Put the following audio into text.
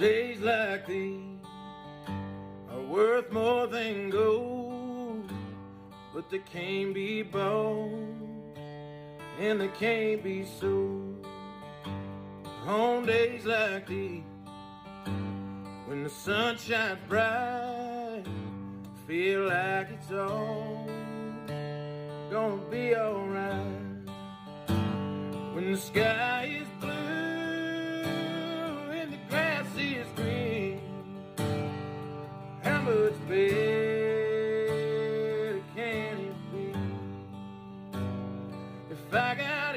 Days like these are worth more than gold, but they can't be bought and they can't be sold. On days like these, when the sun shines bright, feel like it's all gonna be alright. When the sky is blue and the grass is green, how much better can it be? If I got